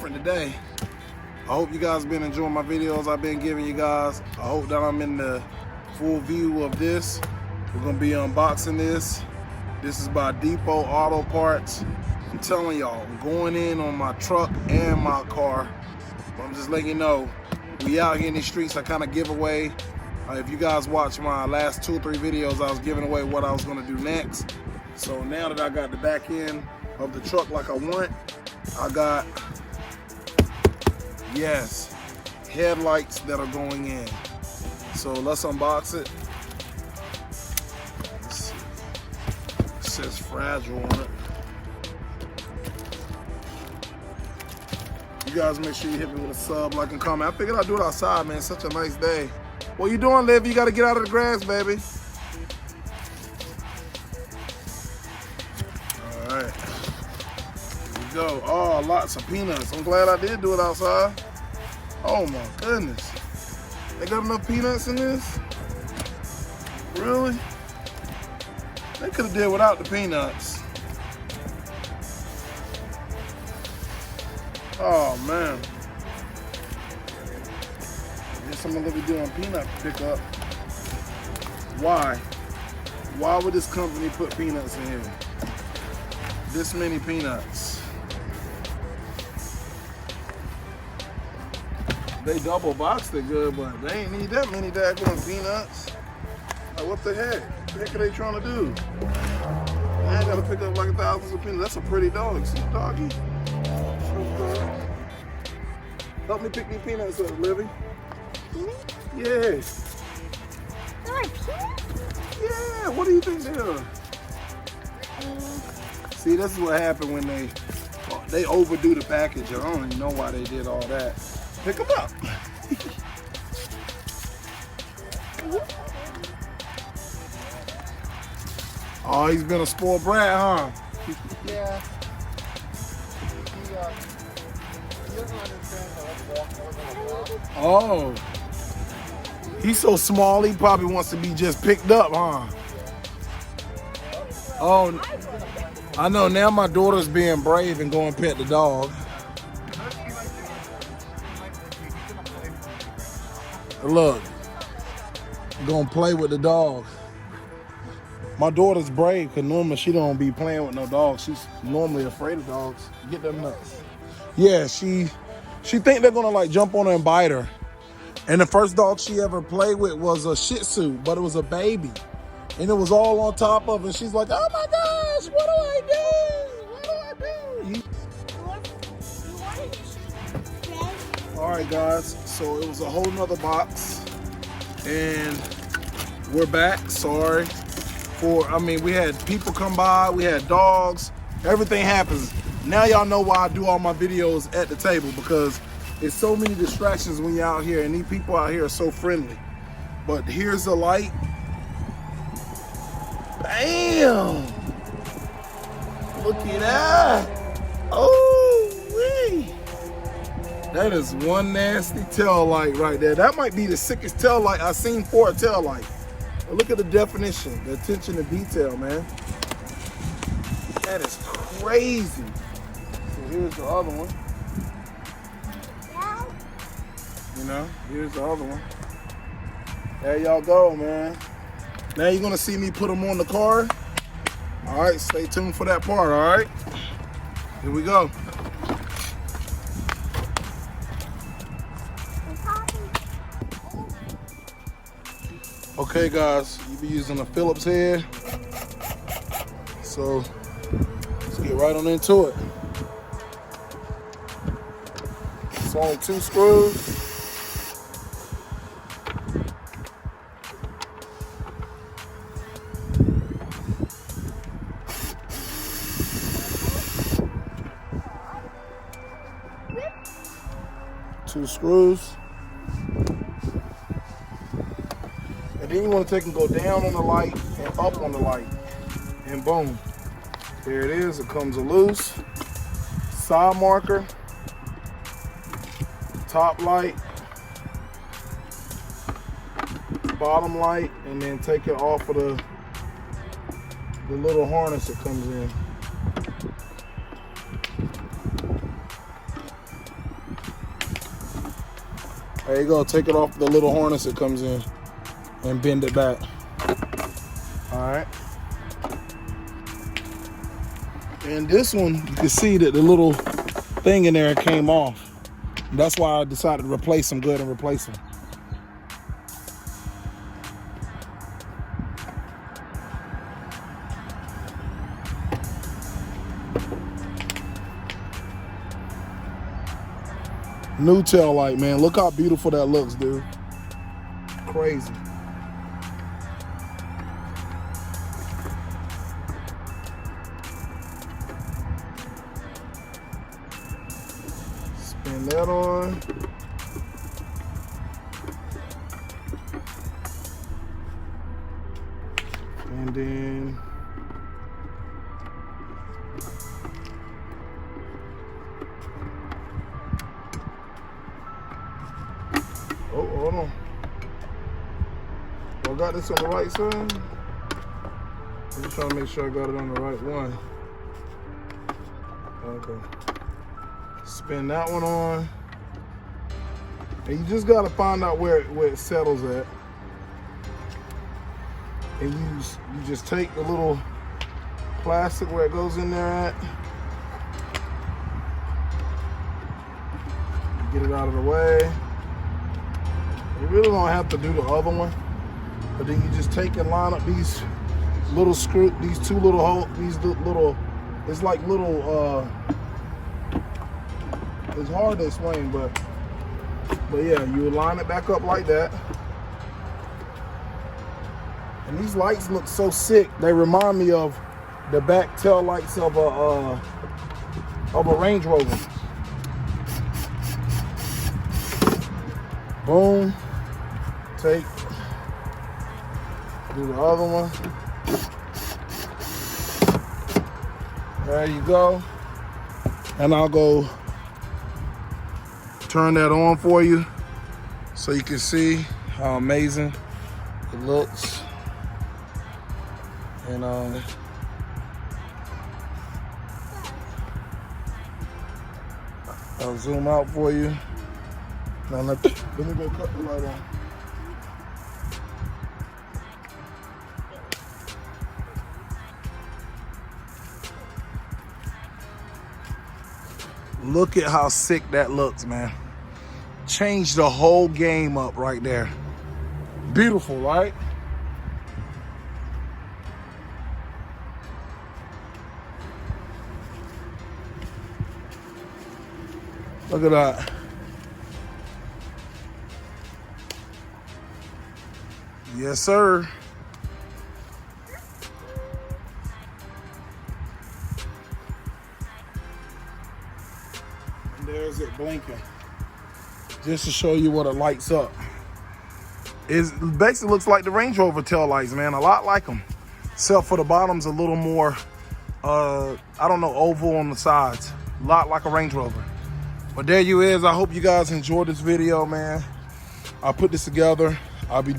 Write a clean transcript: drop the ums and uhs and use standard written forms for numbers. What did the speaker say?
different today. I hope you guys been enjoying my videos I've been giving you guys. I hope that I'm in the full view of this. We're gonna be unboxing this. This is by Depot Auto Parts. I'm telling y'all, I'm going in on my truck and my car. But I'm just letting you know, we out here in these streets. I kind of give away. If you guys watch my last 2 or 3 videos, I was giving away what I was gonna do next. So now that I got the back end of the truck like I want, I got, yes, headlights that are going in. So let's unbox it. Let's see. It says fragile on it. You guys make sure you hit me with a sub, like, and comment. I figured I'd do it outside, man. It's such a nice day. What you doing, Liv? You gotta get out of the grass, baby. All right. Here we go. Oh, lots of peanuts. I'm glad I did do it outside. Oh my goodness. They got enough peanuts in this? Really? They could have did without the peanuts. Oh man. Someone gonna be doing peanut pickup. Why? Why would this company put peanuts in here? This many peanuts. They double boxed it good, but they ain't need that many daggone peanuts. Like, what the heck? What the heck are they trying to do? I ain't gotta pick up like 1,000 of peanuts. That's a pretty dog. See, doggy? Help me pick these peanuts up, Livy. Yes. They're like peanuts? Yeah, what do you think they are? See, this is what happened when they overdo the package. I don't even know why they did all that. Pick them up. Oh, he's been a spoiled brat, huh? Yeah. He doesn't understand how to walk. Oh. He's so small, he probably wants to be just picked up, huh? Oh, I know. Now my daughter's being brave and going pet the dog. Look, gonna play with the dog. My daughter's brave because normally she don't be playing with no dogs. She's normally afraid of dogs. Get them nuts. Yeah, she think they're gonna like jump on her and bite her. And the first dog she ever played with was a Shih Tzu, but it was a baby. And it was all on top of her. She's like, oh my gosh, what do I do? What do I do? All right, guys, so it was a whole nother box. And we're back, sorry. We had people come by, we had dogs, everything happens. Now y'all know why I do all my videos at the table, because there's so many distractions when you're out here, and these people out here are so friendly. But here's the light. Bam! Look at that. Oh, wee. That is one nasty tail light right there. That might be the sickest tail light I've seen for a tail light. But look at the definition, the attention to detail, man. That is crazy. So here's the other one. You know, here's the other one. There y'all go, man. Now you're gonna see me put them on the car. All right, stay tuned for that part, all right? Here we go. Okay, guys, you be using a Phillips head. So let's get right on into it. It's only 2 screws. Two screws. And then you want to take and go down on the light and up on the light. And boom. There it is. It comes loose. Side marker. Top light. Bottom light. And then take it off of the little harness that comes in. There you go. Take it off the little harness it comes in and bend it back. All right. And this one, you can see that the little thing in there came off. That's why I decided to replace them. Go ahead and replace them. New tail light, man. Look how beautiful that looks, dude. Crazy. Spin that on. And then oh, hold on. I got this on the right side. I'm just trying to make sure I got it on the right one. Okay. Spin that one on. And you just gotta find out where it settles at. And you just take the little plastic where it goes in there at. Get it out of the way. You really don't have to do the other one, but then you just take and line up these little screw, these two little holes, these little, it's like little, it's hard to explain, but yeah, you line it back up like that. And these lights look so sick. They remind me of the back tail lights of a Range Rover. Boom. Take, do the other one. There you go. And I'll go turn that on for you so you can see how amazing it looks. And I'll zoom out for you. Now let me go cut the light on. Look at how sick that looks, man. Changed the whole game up right there. Beautiful, right? Look at that. Yes, sir. And there's it blinking. Just to show you what it lights up. It basically looks like the Range Rover tail lights, man. A lot like them. Except for the bottom's a little more, I don't know, oval on the sides. A lot like a Range Rover. But there you is. I hope you guys enjoyed this video, man. I put this together. I'll be